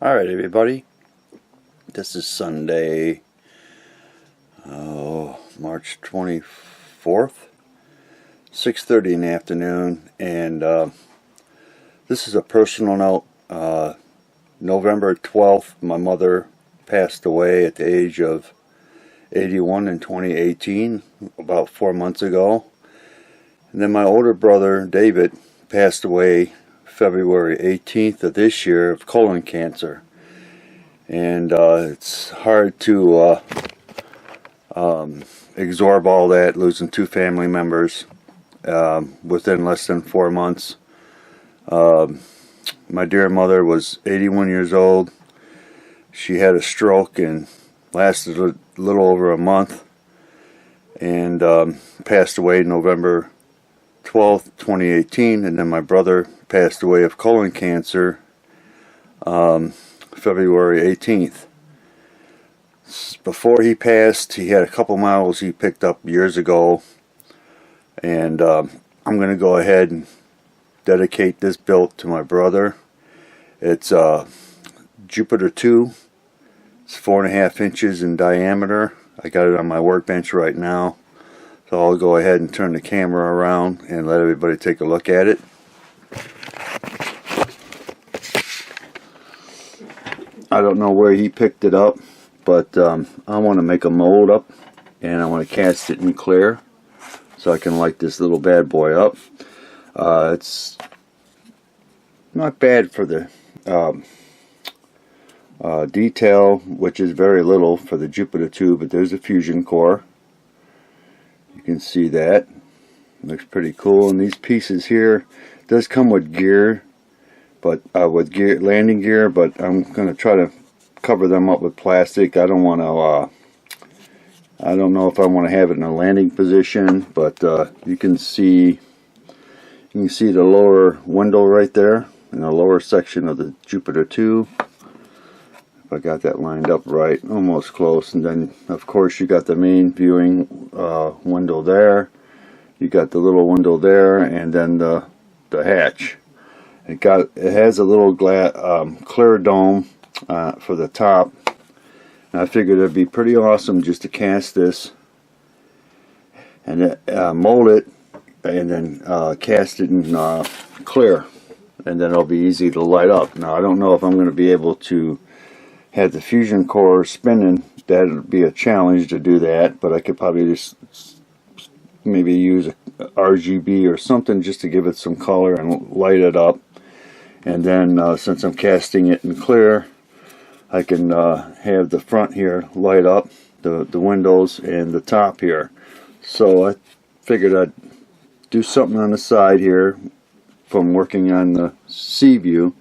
Alright everybody, this is Sunday, March 24th, 6:30 in the afternoon, and this is a personal note. November 12th, my mother passed away at the age of 81 in 2018, about 4 months ago. And then my older brother, David, passed away February 18th of this year of colon cancer. And it's hard to absorb all that, losing two family members within less than 4 months. My dear mother was 81 years old. She had a stroke and lasted a little over a month, and passed away November 12th, 2018. And then my brother passed away of colon cancer February 18th. Before he passed, he had a couple models he picked up years ago, and I'm going to go ahead and dedicate this built to my brother. It's Jupiter 2. It's 4.5 inches in diameter. I got it on my workbench right now, so I'll go ahead and turn the camera around and let everybody take a look at it. I don't know where he picked it up, but I want to make a mold up, and I want to cast it in clear so I can light this little bad boy up. It's not bad for the detail, which is very little for the Jupiter 2, but there's a fusion core. You can see that. Looks pretty cool. And these pieces here does come with gear, but with gear, landing gear, but I'm going to try to cover them up with plastic. I don't want to I don't know if I want to have it in a landing position, but you can see the lower window right there in the lower section of the Jupiter 2. If I got that lined up right, almost close. And then of course you got the main viewing window there, you got the little window there, and then the hatch. It has a little clear dome for the top. And I figured it'd be pretty awesome just to cast this and mold it, and then cast it in clear, and then it'll be easy to light up. Now I don't know if I'm going to be able to have the fusion core spinning. That'd be a challenge to do that, but I could probably just maybe use a RGB or something just to give it some color and light it up. And then since I'm casting it in clear, I can have the front here light up, the windows, and the top here. So I figured I'd do something on the side here from working on the sea view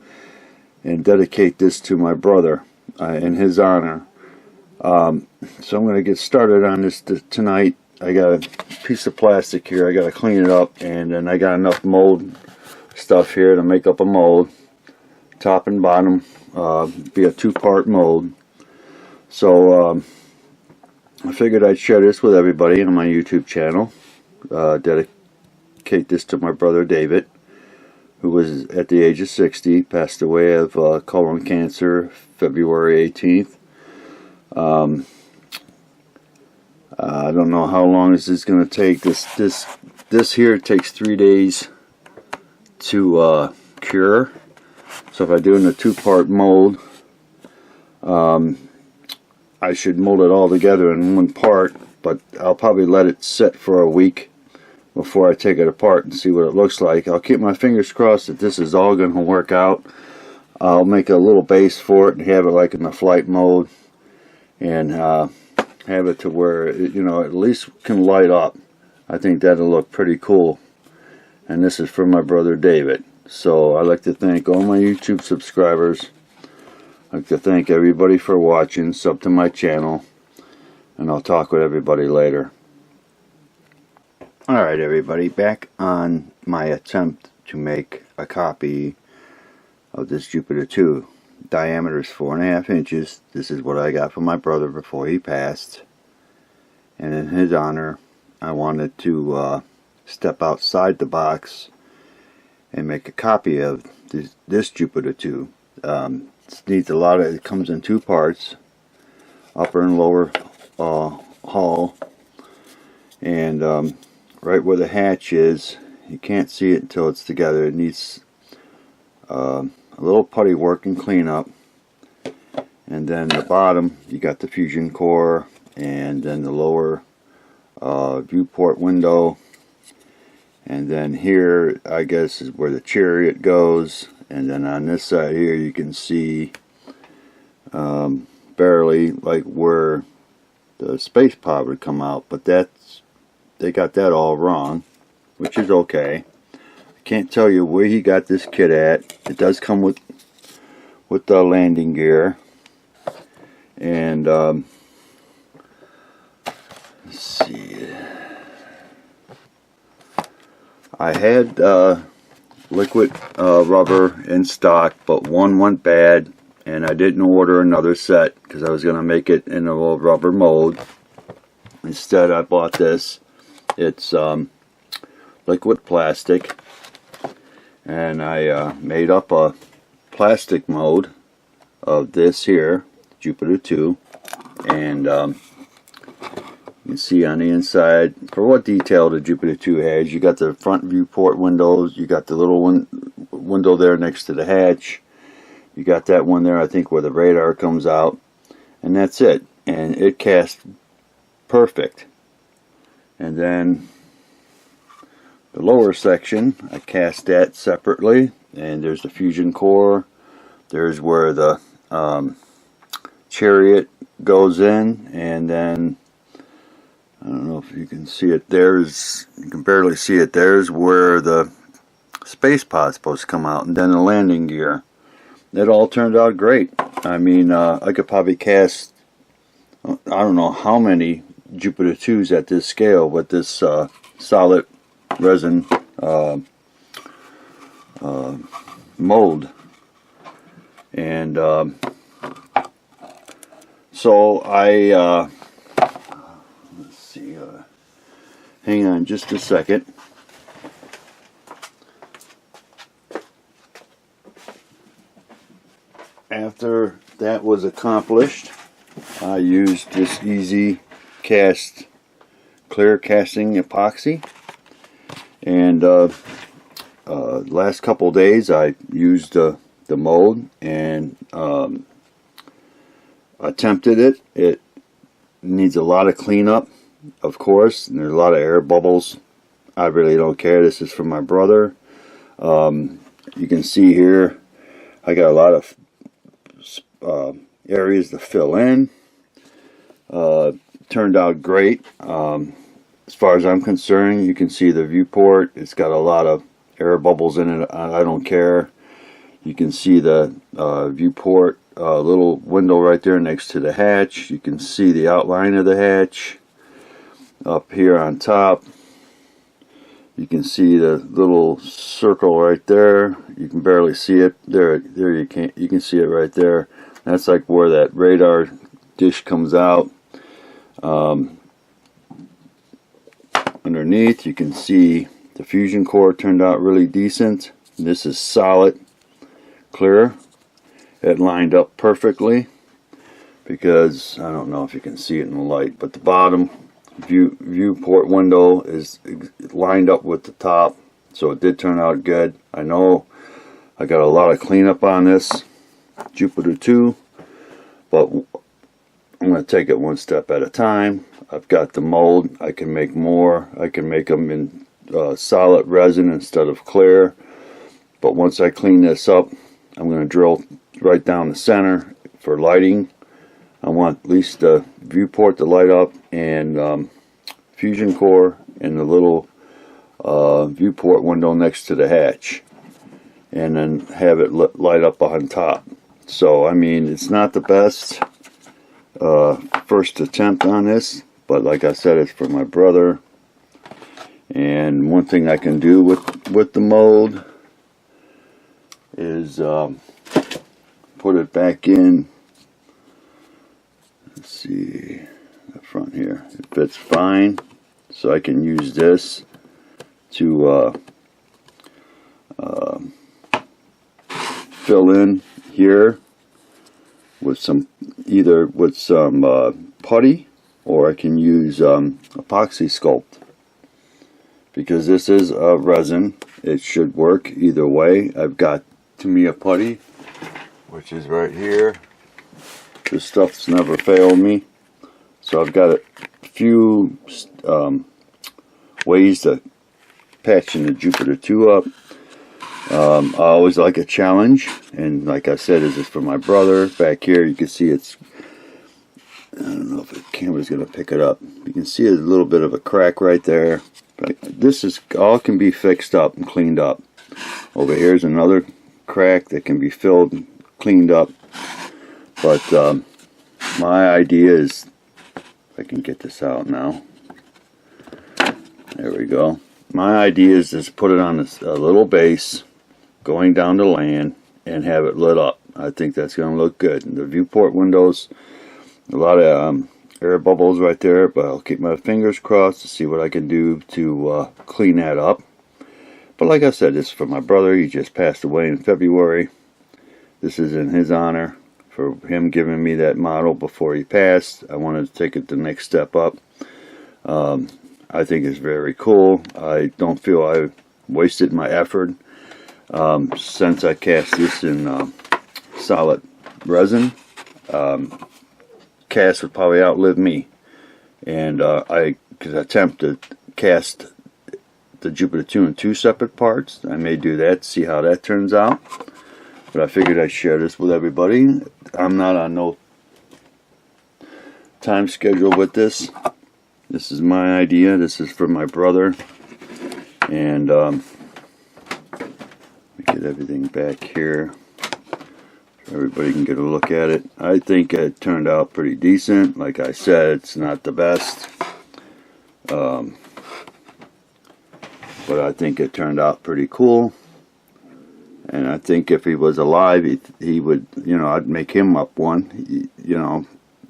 and dedicate this to my brother in his honor. So I'm going to get started on this tonight. I got a piece of plastic here. I got to clean it up, and then I got enough mold stuff here to make up a mold, top and bottom, be a two-part mold. So I figured I'd share this with everybody on my YouTube channel, dedicate this to my brother David, who was at the age of 60, passed away of colon cancer February 18th. I don't know how long this is going to take. This here takes 3 days to cure. So if I do in a two-part mold, I should mold it all together in one part, but I'll probably let it sit for a week before I take it apart and see what it looks like. I'll keep my fingers crossed that this is all going to work out. I'll make a little base for it and have it like in the flight mode, and have it to where it, at least can light up. I think that'll look pretty cool. And this is from my brother David. So I'd like to thank all my YouTube subscribers. I'd like to thank everybody for watching. Sub to my channel, and I'll talk with everybody later. Alright everybody, back on my attempt to make a copy of this Jupiter 2. Diameter is 4.5 inches. This is what I got from my brother before he passed. And in his honor, I wanted to step outside the box and make a copy of this Jupiter 2. needs a lot of, it comes in two parts, upper and lower hull, and right where the hatch is, you can't see it until it's together. It needs a little putty work and cleanup. And then the bottom, you got the fusion core, and then the lower viewport window, and then here I guess is where the chariot goes. And then on this side here you can see barely like where the space pod would come out, but they got that all wrong, which is okay. I can't tell you where he got this kit at. It does come with the landing gear, and let's see. I had liquid rubber in stock, but one went bad, and I didn't order another set because I was going to make it in a little rubber mold. Instead, I bought this. It's liquid plastic, and I made up a plastic mold of this here, Jupiter 2, and you can see on the inside for what detail the Jupiter 2 has. You got the front viewport windows, you got the little window there next to the hatch, you got that one there I think where the radar comes out, and that's it. And it casts perfect. And then the lower section, I cast that separately, and there's the fusion core, there's where the chariot goes in, and then I don't know if you can see it, you can barely see it, there's where the space pod's supposed to come out, and then the landing gear. It all turned out great. I mean, I could probably cast, I don't know how many Jupiter 2s at this scale with this solid resin mold. And so I let's see, hang on just a second. After that was accomplished, I used this Easy Cast clear casting epoxy, and last couple days I used the mold and attempted it. It needs a lot of cleanup, of course, and there's a lot of air bubbles. I really don't care. This is from my brother. You can see here I got a lot of areas to fill in. Turned out great. As far as I'm concerned, you can see the viewport. It's got a lot of air bubbles in it. I don't care. You can see the viewport little window right there next to the hatch. You can see the outline of the hatch up here on top. You can see the little circle right there. You can barely see it. There you can see it right there. That's like where that radar dish comes out. Underneath you can see the fusion core turned out really decent. This is solid clear. It lined up perfectly, because I don't know if you can see it in the light, but the bottom viewport window is lined up with the top, so it did turn out good. I know I got a lot of cleanup on this Jupiter 2, but I'm going to take it one step at a time. I've got the mold. I can make more. I can make them in solid resin instead of clear. But once I clean this up, I'm going to drill right down the center for lighting. I want at least the viewport to light up, and fusion core, and the little viewport window next to the hatch, and then have it light up on top. So I mean, it's not the best first attempt on this, but like I said, it's for my brother. And one thing I can do with the mold is put it back in. Let's see, the front here, it fits fine, so I can use this to fill in here with some, either with some putty, or I can use epoxy sculpt, because this is a resin. It should work either way. I've got Tamiya putty, which is right here. This stuff's never failed me, so I've got a few ways to patching the Jupiter 2 up. I always like a challenge, and like I said, this is for my brother. Back here you can see it's, I don't know if the camera's going to pick it up. You can see a little bit of a crack right there. But this is all can be fixed up and cleaned up. Over here's another crack that can be filled and cleaned up. But my idea is, if I can get this out now. There we go. My idea is just put it on a little base going down to land and have it lit up. I think that's going to look good. And the viewport windows, a lot of air bubbles right there, but I'll keep my fingers crossed to see what I can do to clean that up. But like I said, this is for my brother. He just passed away in February. This is in his honor, for him giving me that model before he passed. I wanted to take it the next step up. I think it's very cool. I don't feel I wasted my effort since I cast this in solid resin. Cast would probably outlive me, and I could attempt to cast the Jupiter 2 in 2 separate parts. I may do that, see how that turns out, but I figured I'd share this with everybody. I'm not on no time schedule with this. This is my idea. This is for my brother, and let me get everything back here so everybody can get a look at it. I think it turned out pretty decent. Like I said, it's not the best, but I think it turned out pretty cool. And I think if he was alive, he would, you know, I'd make him up one. You know,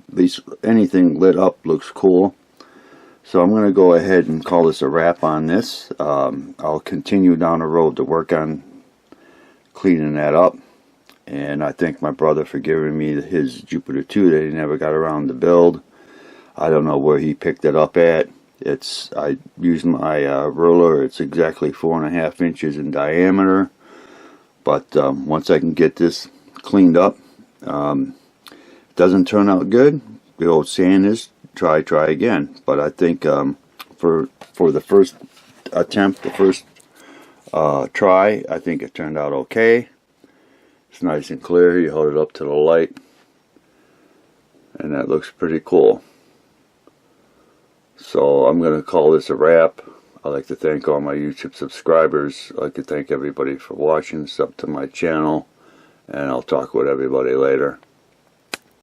at least anything lit up looks cool. So I'm going to go ahead and call this a wrap on this. I'll continue down the road to work on cleaning that up. And I thank my brother for giving me his Jupiter 2 that he never got around to build. I don't know where he picked it up at. I used my ruler. It's exactly 4.5 inches in diameter. But once I can get this cleaned up, it doesn't turn out good. The old saying is, try again. But I think for the first attempt, the first try, I think it turned out okay. It's nice and clear. You hold it up to the light, and that looks pretty cool. So I'm going to call this a wrap. I'd like to thank all my YouTube subscribers. I'd like to thank everybody for watching. Sub to my channel, and I'll talk with everybody later.